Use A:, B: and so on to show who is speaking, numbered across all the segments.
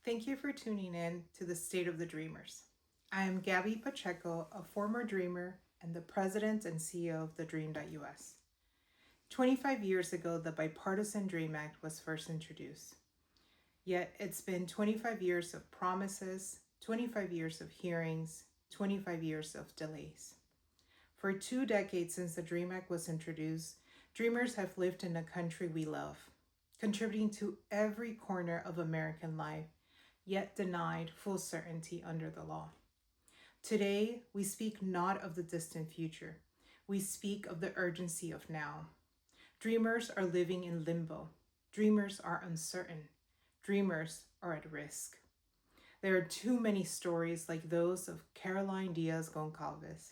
A: Thank you for tuning in to the State of the Dreamers. I am Gaby Pacheco, a former dreamer and the president and CEO of TheDream.Us. 25 years ago, the Bipartisan Dream Act was first introduced. Yet it's been 25 years of promises, 25 years of hearings, 25 years of delays. For 2 decades since the Dream Act was introduced, dreamers have lived in a country we love, contributing to every corner of American life, yet denied full certainty under the law. Today, we speak not of the distant future. We speak of the urgency of now. Dreamers are living in limbo. Dreamers are uncertain. Dreamers are at risk. There are too many stories like those of Caroline Dias Goncalves,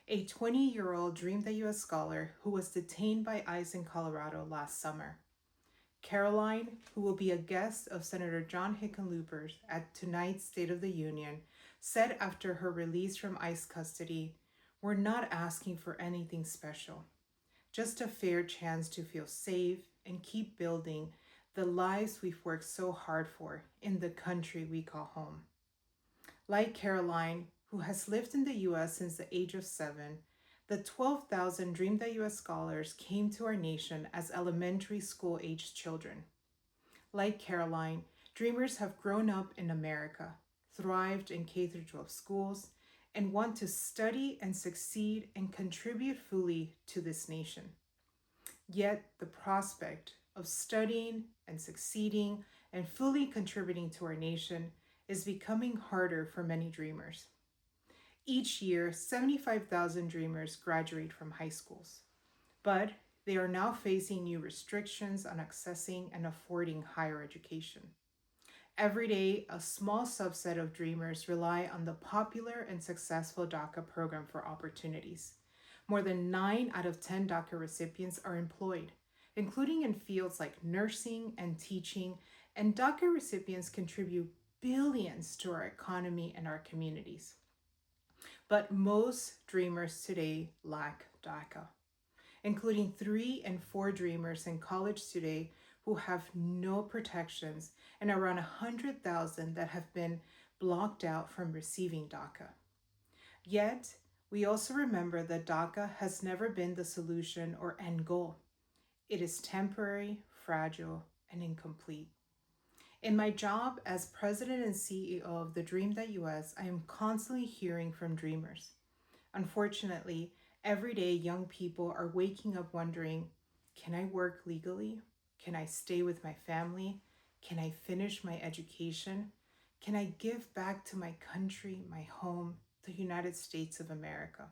A: a 20-year-old Dream.Us scholar who was detained by ICE in Colorado last summer. Caroline, who will be a guest of Senator John Hickenlooper at tonight's State of the Union, said after her release from ICE custody, "We're not asking for anything special, just a fair chance to feel safe and keep building the lives we've worked so hard for in the country we call home." Like Caroline, who has lived in the U.S. since the age of 7, the 12,000 Dream.Us scholars came to our nation as elementary school-aged children. Like Caroline, dreamers have grown up in America, thrived in K-12 schools, and want to study and succeed and contribute fully to this nation. Yet the prospect of studying and succeeding and fully contributing to our nation is becoming harder for many dreamers. Each year, 75,000 dreamers graduate from high schools, but they are now facing new restrictions on accessing and affording higher education. Every day, a small subset of dreamers rely on the popular and successful DACA program for opportunities. More than 9 out of 10 DACA recipients are employed, including in fields like nursing and teaching, and DACA recipients contribute billions to our economy and our communities. But most dreamers today lack DACA, including 3 and 4 dreamers in college today who have no protections and around 100,000 that have been blocked out from receiving DACA. Yet, we also remember that DACA has never been the solution or end goal. It is temporary, fragile, and incomplete. In my job as president and CEO of TheDream.Us, I am constantly hearing from dreamers. Unfortunately, every day young people are waking up wondering, can I work legally? Can I stay with my family? Can I finish my education? Can I give back to my country, my home, the United States of America?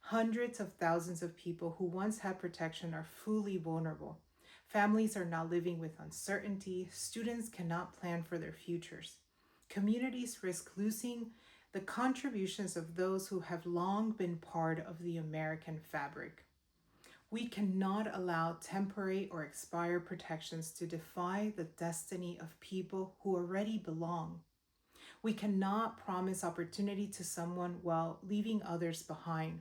A: Hundreds of thousands of people who once had protection are fully vulnerable. Families are now living with uncertainty. Students cannot plan for their futures. Communities risk losing the contributions of those who have long been part of the American fabric. We cannot allow temporary or expired protections to defy the destiny of people who already belong. We cannot promise opportunity to someone while leaving others behind.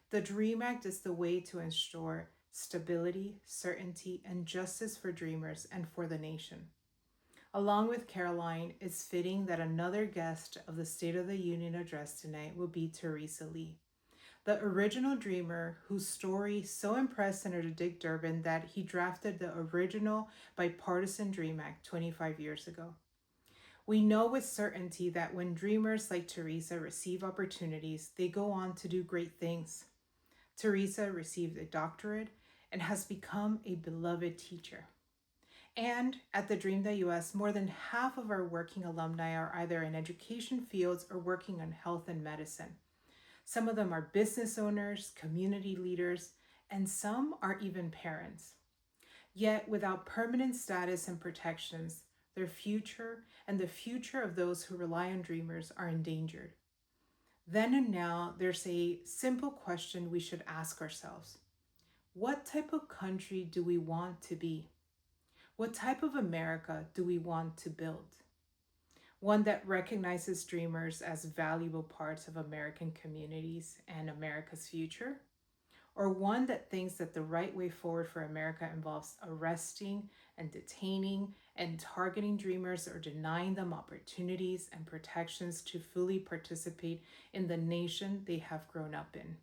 A: The DREAM Act is the way to ensure stability, certainty, and justice for dreamers and for the nation. Along with Caroline, it's fitting that another guest of the State of the Union address tonight will be Tereza Lee, the original dreamer whose story so impressed Senator Dick Durbin that he drafted the original Bipartisan Dream Act 25 years ago. We know with certainty that when dreamers like Tereza receive opportunities, they go on to do great things. Tereza received a doctorate and has become a beloved teacher. And at the Dream.Us, more than half of our working alumni are either in education fields or working on health and medicine. Some of them are business owners, community leaders, and some are even parents. Yet, without permanent status and protections, their future and the future of those who rely on dreamers are endangered. Then and now, there's a simple question we should ask ourselves. What type of country do we want to be? What type of America do we want to build? One that recognizes dreamers as valuable parts of American communities and America's future? or one that thinks that the right way forward for America involves arresting and detaining and targeting dreamers or denying them opportunities and protections to fully participate in the nation they have grown up in.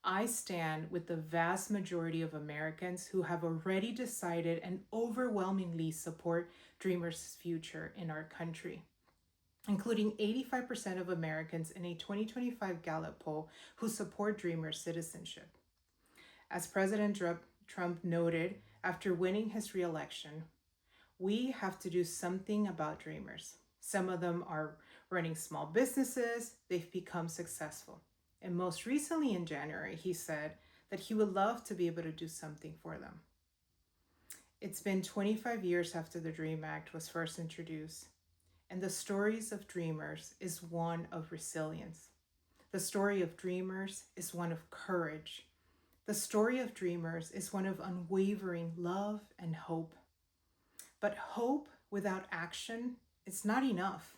A: I stand with the vast majority of Americans who have already decided and overwhelmingly support Dreamers' future in our country, including 85% of Americans in a 2025 Gallup poll who support Dreamers' citizenship. As President Trump noted after winning his re-election, we have to do something about Dreamers. Some of them are running small businesses, they've become successful. And most recently in January, he said that he would love to be able to do something for them. It's been 25 years after the DREAM Act was first introduced, and the stories of Dreamers is one of resilience. The story of Dreamers is one of courage. The story of Dreamers is one of unwavering love and hope. But hope without action is not enough.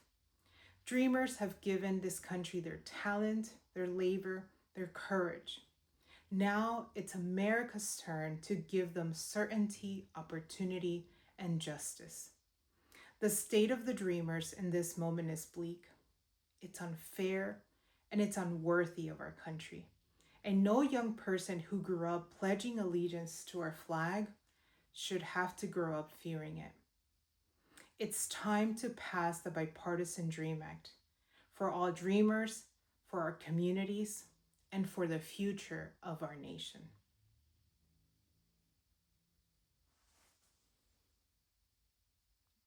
A: Dreamers have given this country their talent, their labor, their courage. Now it's America's turn to give them certainty, opportunity, and justice. The state of the Dreamers in this moment is bleak. It's unfair, and it's unworthy of our country. And no young person who grew up pledging allegiance to our flag should have to grow up fearing it. It's time to pass the bipartisan DREAM Act for all dreamers, for our communities, and for the future of our nation.